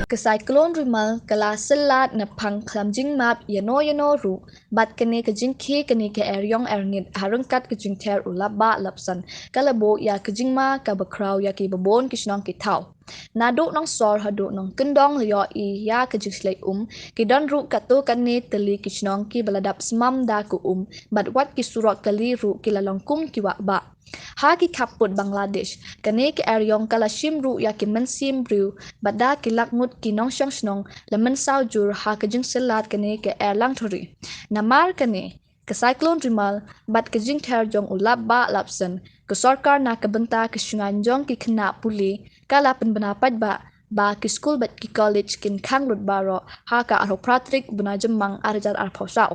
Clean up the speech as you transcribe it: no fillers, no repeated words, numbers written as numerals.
Ke Cyclone Remal kala syllad naphang khlem jingmap yano ru bat kene ke jingki kene ke eryong ernit harengkat ke jingter ulaba lapsan kalabo ya ke jingma ka bakraw ya ki babon ki Shnong ki thaw nado nong sor hado nong kendong lyo I ya ke jingslei ki don ru kato kane teli ki Shnong ki baladap smam da ku bat wat ki surot kali ru ki lalongkum ki wa ba ha ki kaput Bangladesh kane ke eryong kala shimru ya ki mensim bru bada ki lakngut ki nong Shnong la Mynsaw jur ha ke jing syllad kane ke erlang thori namar kane ke Cyclone Remal bat ke jing ter jong ulap ba lapsen ke sarkar na ke benta ke shungan jong ki kena puli kala pendapat ba ki school bat ki college kin khang lut baro ha ka arho pratrik buna jemang arjar arphosau